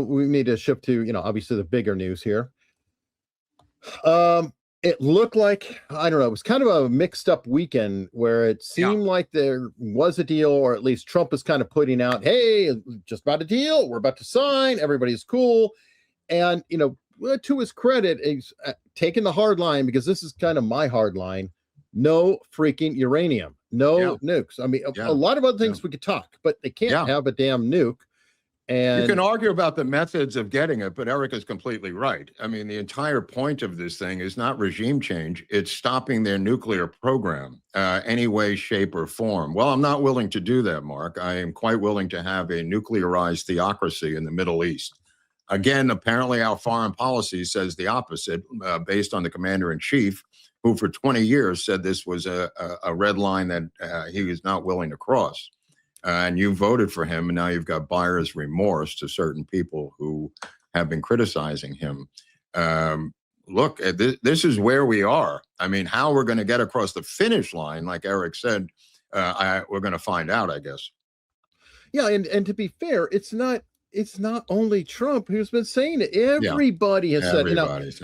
we need to shift to, obviously the bigger news here. It looked like, I don't know, it was kind of a mixed up weekend where it seemed like there was a deal, or at least Trump is kind of putting out, hey, just about a deal. We're about to sign. Everybody's cool. And, to his credit, he's taken the hard line, because this is kind of my hard line. No freaking uranium, no nukes. I mean, a lot of other things we could talk, but they can't have a damn nuke. And you can argue about the methods of getting it, but Eric is completely right. I mean, the entire point of this thing is not regime change. It's stopping their nuclear program, any way, shape, or form. Well, I'm not willing to do that, Mark. I am quite willing to have a nuclearized theocracy in the Middle East. Again, apparently our foreign policy says the opposite, based on the commander-in-chief, who for 20 years said this was a red line that he was not willing to cross. And you voted for him, and now you've got buyer's remorse to certain people who have been criticizing him. Look, this is where we are. I mean, how we're going to get across the finish line, like Eric said, we're going to find out, I guess. Yeah, and to be fair, it's not only Trump who's been saying it. Everybody has said,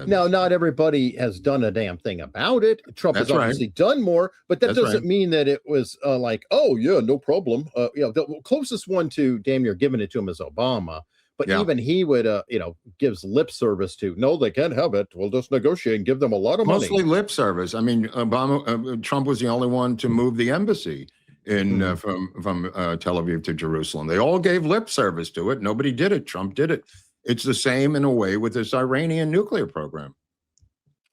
now not everybody has done a damn thing about it. Trump has obviously done more, but that doesn't mean that it was like, oh yeah, no problem. The closest one to damn near giving it to him is Obama. But even he would, gives lip service to, no, they can't have it. We'll just negotiate and give them a lot of money. Mostly lip service. I mean, Trump was the only one to move the embassy from Tel Aviv to Jerusalem. They all gave lip service to it. Nobody did it. Trump did it. It's the same in a way with this Iranian nuclear program.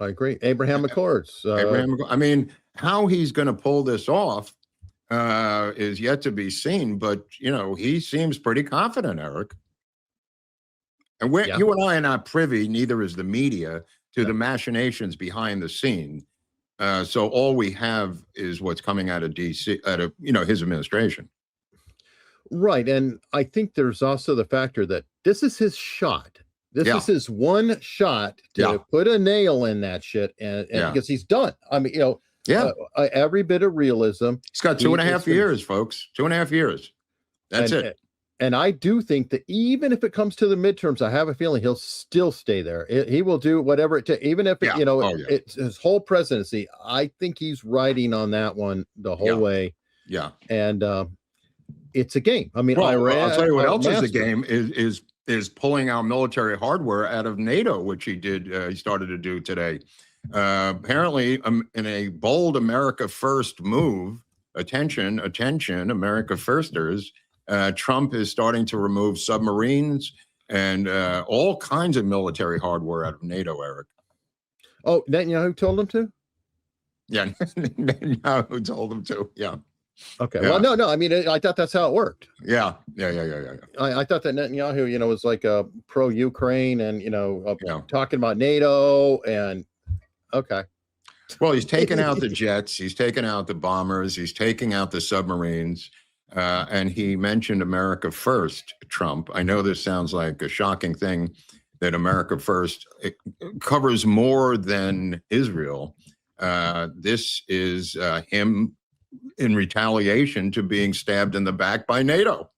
I agree. Abraham Accords. I mean, how he's going to pull this off is yet to be seen. But, he seems pretty confident, Eric. And you and I are not privy, neither is the media, to the machinations behind the scene. So all we have is what's coming out of D.C., out of his administration. Right, and I think there's also the factor that this is his shot. This is his one shot to put a nail in that shit, and because he's done. I mean, every bit of realism. He's got 2.5 years, folks. 2.5 years. That's it. And I do think that even if it comes to the midterms, I have a feeling he'll still stay there. He will do whatever it takes, even if it's his whole presidency. I think he's riding on that one the whole way. Yeah, and it's a game. I mean, Iran. I'll tell you what else is a game is pulling our military hardware out of NATO, which he did. He started to do today. Apparently, in a bold America First move. Attention, America Firsters. Trump is starting to remove submarines and all kinds of military hardware out of NATO, Eric. Oh, Netanyahu told him to? Yeah, Netanyahu told him to, yeah. Okay, well, no, I mean, I thought that's how it worked. Yeah. I thought that Netanyahu, was like a pro-Ukraine and, talking about NATO and, okay. Well, he's taken out the jets, he's taken out the bombers, he's taking out the submarines. And he mentioned America First, Trump. I know this sounds like a shocking thing that America First covers more than Israel. This is him in retaliation to being stabbed in the back by NATO.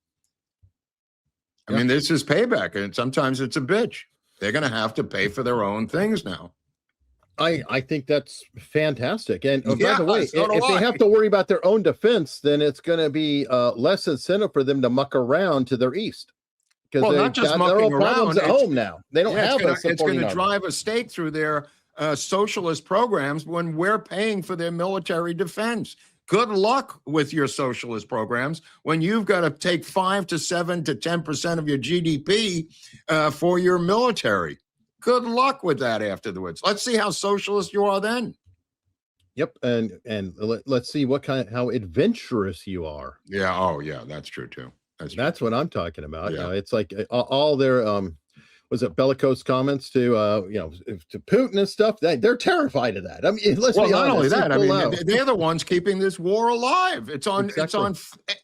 I mean, this is payback, and sometimes it's a bitch. They're going to have to pay for their own things now. I think that's fantastic. And by the way, if they have to worry about their own defense, then it's going to be less incentive for them to muck around to their east. Because not just mucking around at home now. They don't have it's going to drive a stake through their socialist programs when we're paying for their military defense. Good luck with your socialist programs when you've got to take 5 to 7 to 10% of your GDP for your military. Good luck with that afterwards. Let's see how socialist you are then. Yep, and let's see how adventurous you are. Yeah. Oh, yeah. That's true too. That's what I'm talking about. Yeah. It's like all their was it bellicose comments to to Putin and stuff. They're terrified of that. I mean, let's be honest. Not only that. I mean, they're the ones keeping this war alive. It's on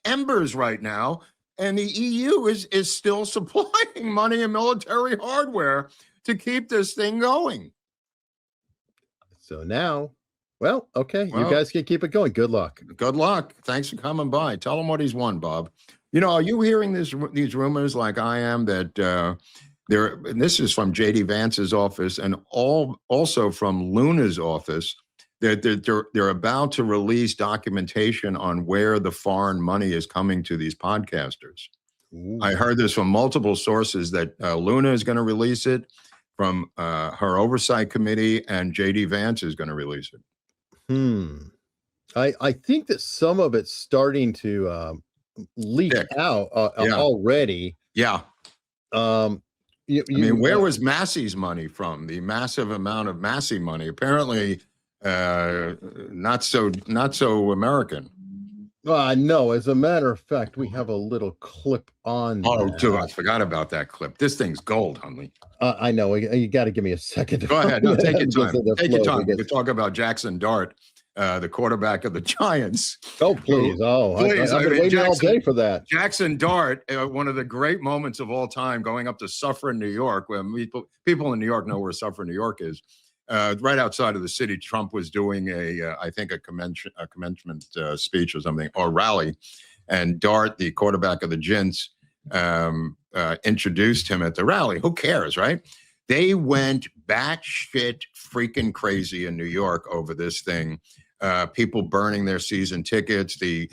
embers right now, and the EU is still supplying money and military hardware to keep this thing going. So now, you guys can keep it going. Good luck. Good luck. Thanks for coming by. Tell him what he's won, Bob. Are you hearing these rumors like I am that and this is from J.D. Vance's office and also from Luna's office, that they're about to release documentation on where the foreign money is coming to these podcasters. Ooh. I heard this from multiple sources that Luna is going to release it, from her oversight committee, and J.D. Vance is going to release it. I think that some of it's starting to leak out already. Yeah. Where was Massie's money from? The massive amount of Massie money, apparently not so American. No, as a matter of fact, we have a little clip on. I forgot about that clip. This thing's gold, Hunley. I know. You got to give me a second. Go ahead. No, take your time. Take your time. We could talk about Jackson Dart, the quarterback of the Giants. Oh, please. Please. I've been waiting all day for that. Jackson Dart, one of the great moments of all time, going up to Suffern, New York, where people in New York know where Suffern, New York is. Right outside of the city, Trump was doing I think a commencement speech or something, or rally. And Dart, the quarterback of the Giants, introduced him at the rally. Who cares, right? They went batshit freaking crazy in New York over this thing. People burning their season tickets, the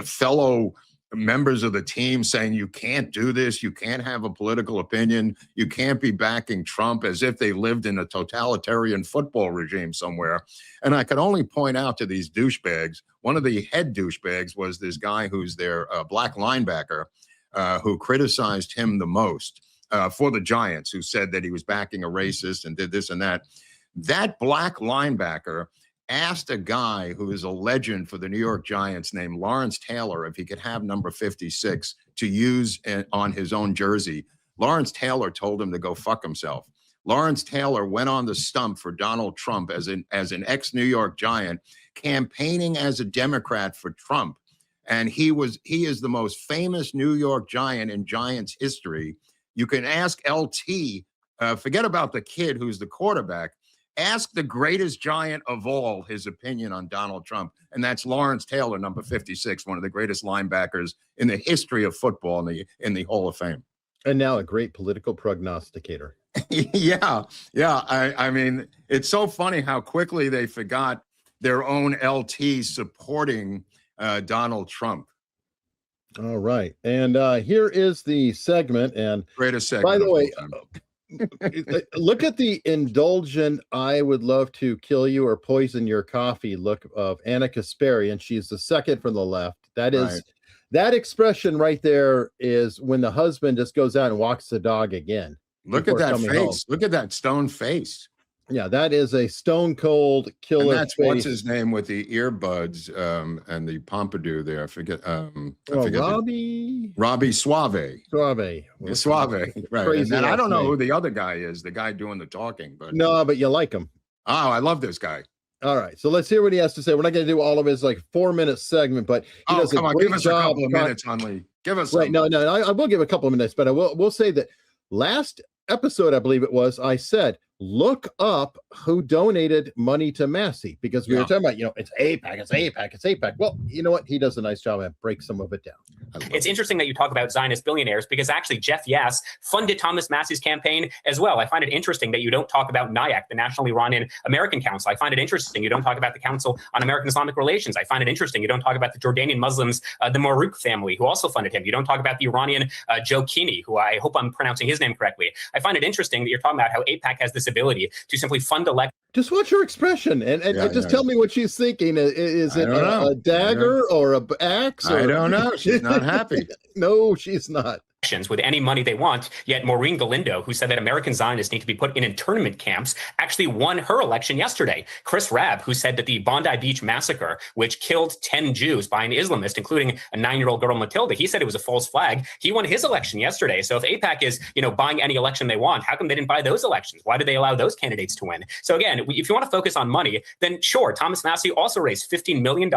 fellow members of the team saying, you can't do this, you can't have a political opinion, you can't be backing Trump, as if they lived in a totalitarian football regime somewhere. And I could only point out to these douchebags, one of the head douchebags was this guy who's their black linebacker, who criticized him the most for the Giants, who said that he was backing a racist and did this and that. That black linebacker asked a guy who is a legend for the New York Giants named Lawrence Taylor if he could have number 56 to use on his own jersey. Lawrence Taylor told him to go fuck himself. Lawrence Taylor went on the stump for Donald Trump as an ex-New York Giant, campaigning as a Democrat for Trump. And he is the most famous New York Giant in Giants history. You can ask LT, forget about the kid who's the quarterback. Ask the greatest Giant of all his opinion on Donald Trump, and that's Lawrence Taylor, number 56, one of the greatest linebackers in the history of football in the Hall of Fame. And now a great political prognosticator. Yeah. I mean, it's so funny how quickly they forgot their own LT supporting Donald Trump. All right, and here is the segment. And greatest segment. By the way. Look at the indulgent "I would love to kill you or poison your coffee" look of Anna Kasparian. She's the second from the left. That is right. That expression right there is when the husband just goes out and walks the dog again. Look at that face. Home. Look at that stone face. Yeah, that is a stone cold killer. And that's face. What's his name with the earbuds and the pompadour there. I forget. Robbie Suave. Suave. Right. And I don't know who the other guy is, the guy doing the talking. But no, but you like him. Oh, I love this guy. All right, so let's hear what he has to say. We're not going to do all of his 4-minute segment, but he does come on, give us a couple of minutes, Hunley. Give us right. No, I will give a couple of minutes, but we'll say that last episode, I believe it was, I said, look up who donated money to Massie, because we were talking about, it's AIPAC. Well, you know what? He does a nice job at break some of it down. It's interesting that you talk about Zionist billionaires, because actually Jeff Yass funded Thomas Massie's campaign as well. I find it interesting that you don't talk about NIAC, the National Iranian American Council. I find it interesting you don't talk about the Council on American Islamic Relations. I find it interesting you don't talk about the Jordanian Muslims, the Marouk family, who also funded him. You don't talk about the Iranian Joe Kini, who I hope I'm pronouncing his name correctly. I find it interesting that you're talking about how AIPAC has this ability to simply fund elections. Just watch her expression and just tell me what she's thinking. Is it a dagger or a axe? I don't know. She's not happy. No, she's not. With any money they want, yet Maureen Galindo, who said that American Zionists need to be put in internment camps, actually won her election yesterday. Chris Rabb, who said that the Bondi Beach massacre, which killed 10 Jews by an Islamist, including a 9-year-old girl, Matilda, he said it was a false flag. He won his election yesterday. So if AIPAC is, buying any election they want, how come they didn't buy those elections? Why did they allow those candidates to win? So again, if you want to focus on money, then sure, Thomas Massie also raised $15 million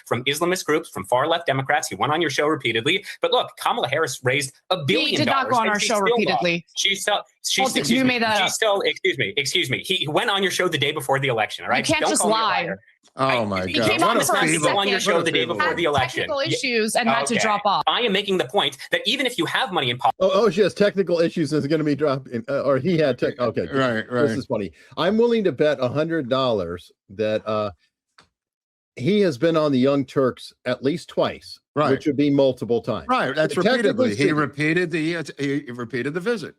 from Islamist groups, from far left Democrats. He went on your show repeatedly. But look, Kamala Harris raised $1 $1 billion. He did not go on our show repeatedly. You made that up. Excuse me. He went on your show the day before the election. All right. You can't just lie. Oh my He God! came on for a second. On your show the day before the election. Technical issues and had to drop off. I am making the point that even if you have money in politics. Oh, she has technical issues. Is going to be dropping, or he had tech. Okay, right. This is funny. I'm willing to bet $100 that he has been on the Young Turks at least twice, right? Which would be multiple times, right? That's repeatedly. He repeated the visit.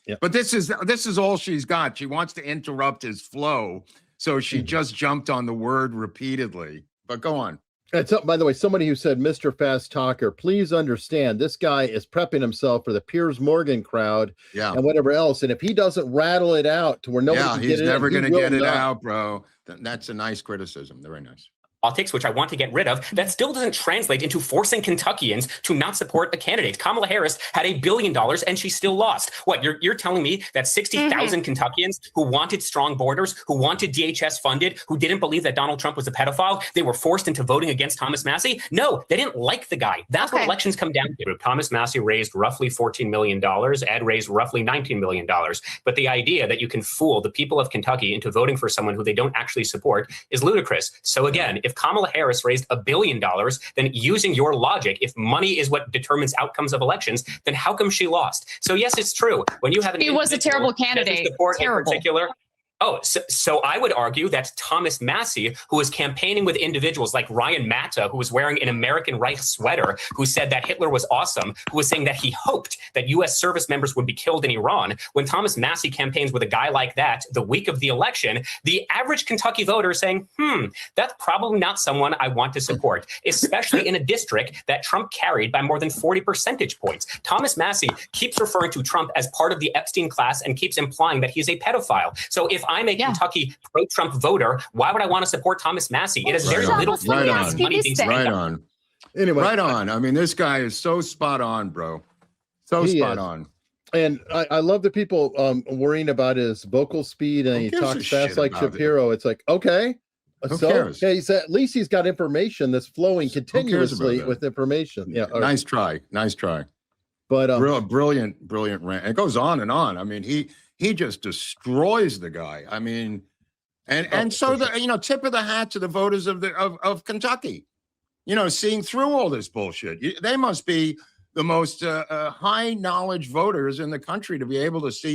Yeah. But this is all she's got. She wants to interrupt his flow. So she just jumped on the word repeatedly, but go on. And so, by the way, somebody who said, Mr. Fast Talker, please understand this guy is prepping himself for the Piers Morgan crowd and whatever else. And if he doesn't rattle it out to where nobody can get it, he's never going to get it out, bro. That's a nice criticism. Very nice. Politics, which I want to get rid of, that still doesn't translate into forcing Kentuckians to not support a candidate. Kamala Harris had $1 billion and she still lost. What, you're telling me that 60,000 Kentuckians who wanted strong borders, who wanted DHS funded, who didn't believe that Donald Trump was a pedophile, they were forced into voting against Thomas Massie? No, they didn't like the guy. That's what elections come down to. Thomas Massie raised roughly $14 million. Ed raised roughly $19 million. But the idea that you can fool the people of Kentucky into voting for someone who they don't actually support is ludicrous. So again, if Kamala Harris raised $1 billion, then using your logic, if money is what determines outcomes of elections, then how come she lost? So yes, it's true. When you have an he was a terrible candidate. Terrible. In particular. Oh, so I would argue that Thomas Massie, who was campaigning with individuals like Ryan Matta, who was wearing an American Reich sweater, who said that Hitler was awesome, who was saying that he hoped that U.S. service members would be killed in Iran. When Thomas Massie campaigns with a guy like that the week of the election, the average Kentucky voter is saying, that's probably not someone I want to support, especially in a district that Trump carried by more than 40 percentage points. Thomas Massie keeps referring to Trump as part of the Epstein class and keeps implying that he's a pedophile. So if I'm a Kentucky pro-Trump voter, why would I want to support Thomas Massie? It has very little to do with money being spent. Right on. Anyway, right on. I mean, this guy is so spot on, bro. So spot on. And I love the people worrying about his vocal speed and he talks fast like Shapiro. It's like, okay. So he's at least he's got information that's flowing continuously with information. Yeah. Nice try. But brilliant rant. It goes on and on. I mean, he just destroys the guy. I mean, and so the tip of the hat to the voters of Kentucky, seeing through all this bullshit. They must be the most high knowledge voters in the country to be able to see.